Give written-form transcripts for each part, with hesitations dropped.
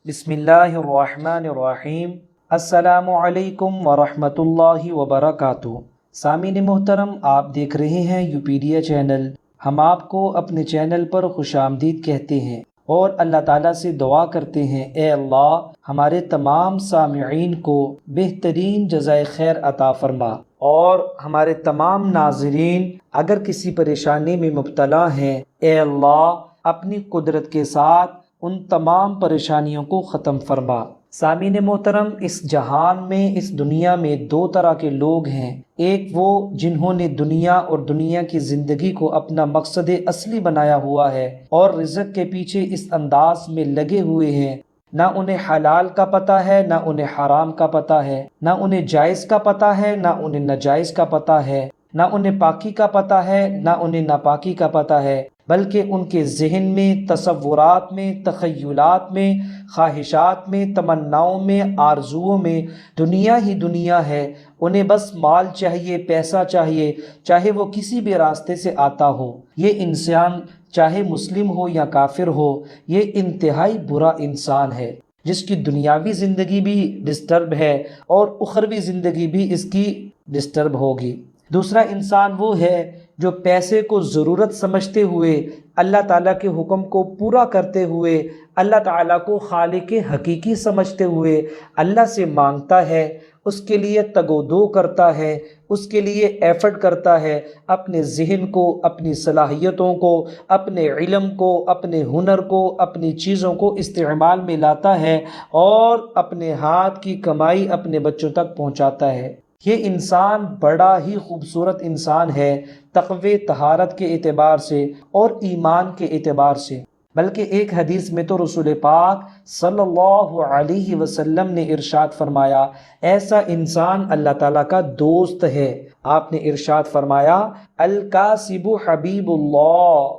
بسم اللہ الرحمن الرحیم۔ السلام علیکم ورحمۃ اللہ وبرکاتہ۔ سامعین محترم، آپ دیکھ رہے ہیں یوپیڈیا چینل۔ ہم آپ کو اپنے چینل پر خوش آمدید کہتے ہیں اور اللہ تعالیٰ سے دعا کرتے ہیں، اے اللہ ہمارے تمام سامعین کو بہترین جزائے خیر عطا فرما، اور ہمارے تمام ناظرین اگر کسی پریشانی میں مبتلا ہیں، اے اللہ اپنی قدرت کے ساتھ ان تمام پریشانیوں کو ختم فرما۔ سامعین محترم، اس جہان میں، اس دنیا میں دو طرح کے لوگ ہیں۔ ایک وہ جنہوں نے دنیا اور دنیا کی زندگی کو اپنا مقصد اصلی بنایا ہوا ہے اور رزق کے پیچھے اس انداز میں لگے ہوئے ہیں، نہ انہیں حلال کا پتہ ہے نہ انہیں حرام کا پتہ ہے، نہ انہیں جائز کا پتہ ہے نہ انہیں ناجائز کا پتہ ہے، نہ انہیں پاکی کا پتہ ہے نہ انہیں ناپاکی کا پتہ ہے، بلکہ ان کے ذہن میں، تصورات میں، تخیلات میں، خواہشات میں، تمناؤں میں، آرزوؤں میں دنیا ہی دنیا ہے۔ انہیں بس مال چاہیے، پیسہ چاہیے، چاہے وہ کسی بھی راستے سے آتا ہو۔ یہ انسان چاہے مسلم ہو یا کافر ہو، یہ انتہائی برا انسان ہے، جس کی دنیاوی زندگی بھی ڈسٹرب ہے اور اخروی زندگی بھی اس کی ڈسٹرب ہوگی۔ دوسرا انسان وہ ہے جو پیسے کو ضرورت سمجھتے ہوئے، اللہ تعالیٰ کے حکم کو پورا کرتے ہوئے، اللہ تعالیٰ کو خالق حقیقی سمجھتے ہوئے اللہ سے مانگتا ہے، اس کے لیے تگ و دو کرتا ہے، اس کے لیے ایفرٹ کرتا ہے، اپنے ذہن کو، اپنی صلاحیتوں کو، اپنے علم کو، اپنے ہنر کو، اپنی چیزوں کو استعمال میں لاتا ہے اور اپنے ہاتھ کی کمائی اپنے بچوں تک پہنچاتا ہے۔ یہ انسان بڑا ہی خوبصورت انسان ہے، تقوی طہارت کے اعتبار سے اور ایمان کے اعتبار سے۔ بلکہ ایک حدیث میں تو رسول پاک صلی اللہ علیہ وسلم نے ارشاد فرمایا، ایسا انسان اللہ تعالیٰ کا دوست ہے۔ آپ نے ارشاد فرمایا، الکاسب حبیب اللہ،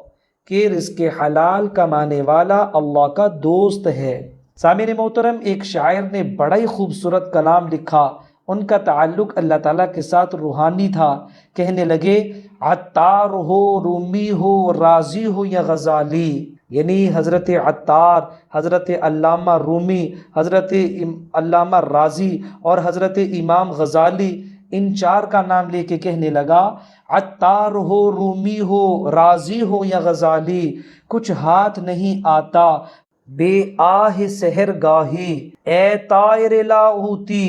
کہ رزق حلال کمانے والا اللہ کا دوست ہے۔ سامعین محترم، ایک شاعر نے بڑا ہی خوبصورت کلام لکھا، ان کا تعلق اللہ تعالیٰ کے ساتھ روحانی تھا۔ کہنے لگے، عطار ہو، رومی ہو، رازی ہو یا غزالی، یعنی حضرت عطار، حضرت علامہ رومی، حضرت علامہ رازی اور حضرت امام غزالی، ان چار کا نام لے کے کہنے لگا، عطار ہو، رومی ہو، رازی ہو یا غزالی، کچھ ہاتھ نہیں آتا بے آہ سحر گاہی، اے طائر لاہوتی،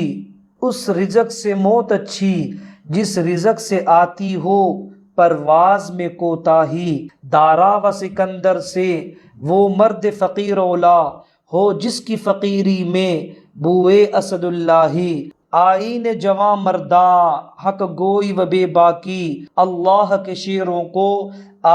اس رزق سے موت اچھی جس رزق سے آتی ہو پرواز میں کوتاہی، دارا و سکندر سے وہ مرد فقیر اولا ہو جس کی فقیری میں بوئے اسد اللہ، آئین جواں مرداں حق گوئی و بے باکی، اللہ کے شیروں کو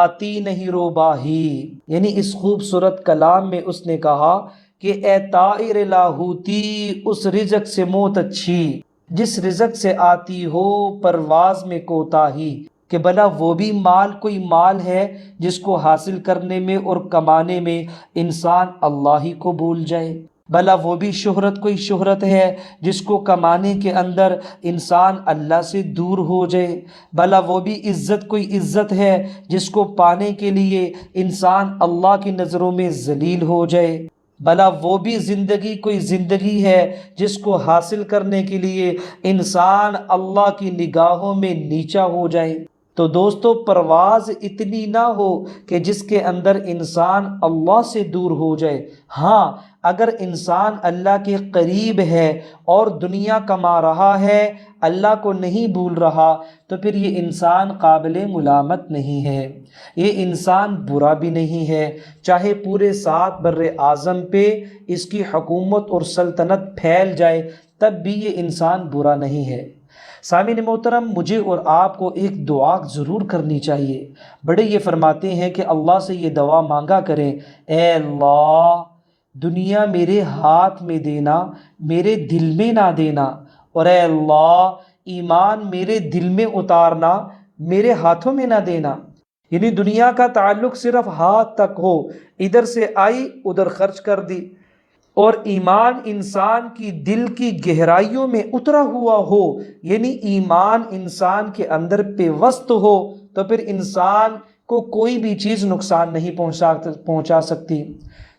آتی نہیں روباہی۔ یعنی اس خوبصورت کلام میں اس نے کہا کہ اے طائر لاہوتی، اس رزق سے موت اچھی جس رزق سے آتی ہو پرواز میں کوتاہی، کہ بھلا وہ بھی مال کوئی مال ہے جس کو حاصل کرنے میں اور کمانے میں انسان اللہ ہی کو بھول جائے؟ بھلا وہ بھی شہرت کوئی شہرت ہے جس کو کمانے کے اندر انسان اللہ سے دور ہو جائے؟ بھلا وہ بھی عزت کوئی عزت ہے جس کو پانے کے لیے انسان اللہ کی نظروں میں ذلیل ہو جائے؟ بھلا وہ بھی زندگی کوئی زندگی ہے جس کو حاصل کرنے کے لیے انسان اللہ کی نگاہوں میں نیچا ہو جائے؟ تو دوستو، پرواز اتنی نہ ہو کہ جس کے اندر انسان اللہ سے دور ہو جائے۔ ہاں، اگر انسان اللہ کے قریب ہے اور دنیا کما رہا ہے، اللہ کو نہیں بھول رہا، تو پھر یہ انسان قابل ملامت نہیں ہے، یہ انسان برا بھی نہیں ہے، چاہے پورے 7 بر اعظم پہ اس کی حکومت اور سلطنت پھیل جائے، تب بھی یہ انسان برا نہیں ہے۔ سامعین محترم، مجھے اور آپ کو ایک دعا ضرور کرنی چاہیے۔ بڑے یہ فرماتے ہیں کہ اللہ سے یہ دعا مانگا کریں، اے اللہ دنیا میرے ہاتھ میں دینا، میرے دل میں نہ دینا، اور اے اللہ ایمان میرے دل میں اتارنا، میرے ہاتھوں میں نہ دینا۔ یعنی دنیا کا تعلق صرف ہاتھ تک ہو، ادھر سے آئی ادھر خرچ کر دی، اور ایمان انسان کی دل کی گہرائیوں میں اترا ہوا ہو، یعنی ایمان انسان کے اندر پیوست ہو، تو پھر انسان کو کوئی بھی چیز نقصان نہیں پہنچا سکتی۔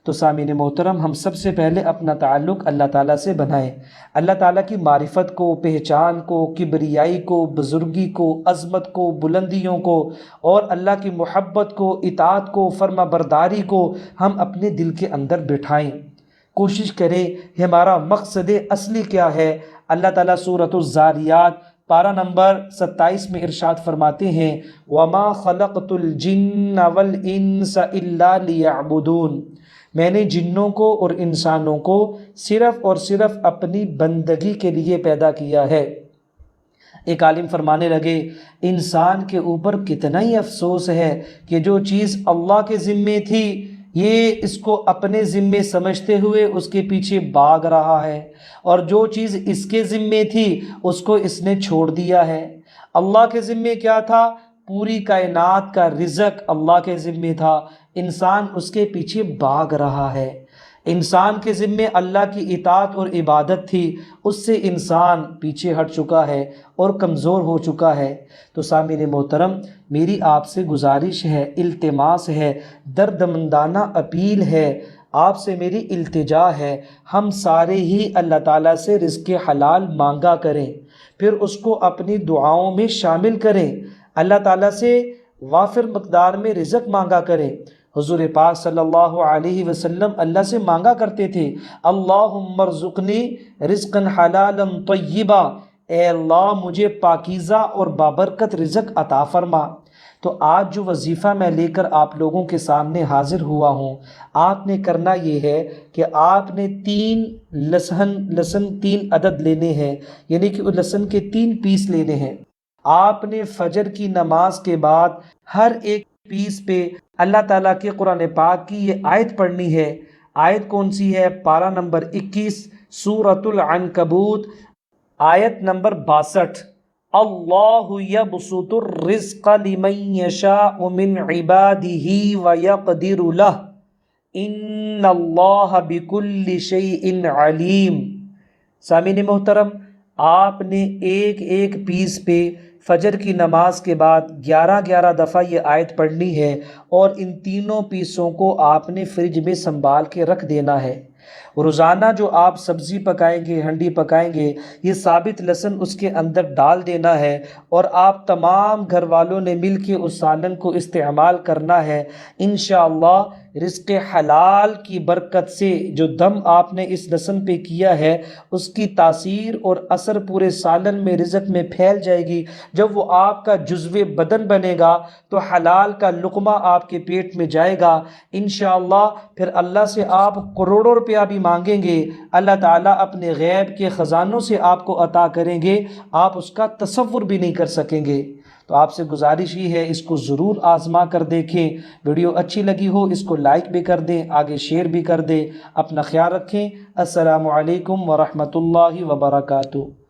تو سامعین محترم، ہم سب سے پہلے اپنا تعلق اللہ تعالیٰ سے بنائیں، اللہ تعالیٰ کی معرفت کو، پہچان کو، کبریائی کو، بزرگی کو، عظمت کو، بلندیوں کو اور اللہ کی محبت کو، اطاعت کو، فرما برداری کو ہم اپنے دل کے اندر بٹھائیں۔ کوشش کریں کہ ہمارا مقصد اصلی کیا ہے۔ اللہ تعالیٰ سورۃ الذاریات پارہ نمبر 27 میں ارشاد فرماتے ہیں وَمَا خَلَقْتُ الْجِنَّ وَالْإِنسَ إِلَّا لِيَعْبُدُونَ، میں نے جنوں کو اور انسانوں کو صرف اور صرف اپنی بندگی کے لیے پیدا کیا ہے۔ ایک عالم فرمانے لگے انسان کے اوپر کتنا ہی افسوس ہے کہ جو چیز اللہ کے ذمے تھی یہ اس کو اپنے ذمے سمجھتے ہوئے اس کے پیچھے بھاگ رہا ہے، اور جو چیز اس کے ذمے تھی اس کو اس نے چھوڑ دیا ہے۔ اللہ کے ذمے کیا تھا؟ پوری کائنات کا رزق اللہ کے ذمے تھا، انسان اس کے پیچھے بھاگ رہا ہے۔ انسان کے ذمے اللہ کی اطاعت اور عبادت تھی، اس سے انسان پیچھے ہٹ چکا ہے اور کمزور ہو چکا ہے۔ تو سامعین محترم، میری آپ سے گزارش ہے، التماس ہے، دردمندانہ اپیل ہے، آپ سے میری التجا ہے، ہم سارے ہی اللہ تعالیٰ سے رزق حلال مانگا کریں، پھر اس کو اپنی دعاؤں میں شامل کریں، اللہ تعالیٰ سے وافر مقدار میں رزق مانگا کریں۔ حضور پاک صلی اللہ علیہ وسلم اللہ سے مانگا کرتے تھے اللہم ارزقنی رزقا حلالا طیبا، اے اللہ مجھے پاکیزہ اور بابرکت رزق عطا فرما۔ تو آج جو وظیفہ میں لے کر آپ لوگوں کے سامنے حاضر ہوا ہوں، آپ نے کرنا یہ ہے کہ آپ نے 3 لہسن 3 عدد لینے ہیں، یعنی کہ لہسن کے 3 پیس لینے ہیں۔ آپ نے فجر کی نماز کے بعد ہر ایک پیس پہ اللہ تعالیٰ کے قرآن پاک کی یہ آیت پڑھنی ہے۔ آیت کون سی ہے؟ پارہ نمبر 21 سورۃ العنکبوت، آیت نمبر 62، اللہ یبسط الرزق لمن یشاء من عبادہ ویقدر لہ ان اللہ بکل شیء علیم۔ سامعین محترم، آپ نے ایک ایک پیس پہ فجر کی نماز کے بعد 11 دفعہ یہ آیت پڑھنی ہے، اور ان تینوں پیسوں کو آپ نے فریج میں سنبھال کے رکھ دینا ہے۔ روزانہ جو آپ سبزی پکائیں گے، ہنڈی پکائیں گے، یہ ثابت لہسن اس کے اندر ڈال دینا ہے، اور آپ تمام گھر والوں نے مل کے اس سالن کو استعمال کرنا ہے۔ انشاءاللہ رزق حلال کی برکت سے جو دم آپ نے اس لہسن پہ کیا ہے اس کی تاثیر اور اثر پورے سالن میں، رزق میں پھیل جائے گی۔ جب وہ آپ کا جزو بدن بنے گا تو حلال کا لقمہ آپ کے پیٹ میں جائے گا انشاءاللہ۔ پھر اللہ سے آپ کروڑوں روپیہ بھی مانگیں گے، اللہ تعالیٰ اپنے غیب کے خزانوں سے آپ کو عطا کریں گے، آپ اس کا تصور بھی نہیں کر سکیں گے۔ تو آپ سے گزارش ہی ہے اس کو ضرور آزما کر دیکھیں۔ ویڈیو اچھی لگی ہو اس کو لائک بھی کر دیں، آگے شیئر بھی کر دیں۔ اپنا خیال رکھیں۔ السلام علیکم ورحمۃ اللہ وبرکاتہ۔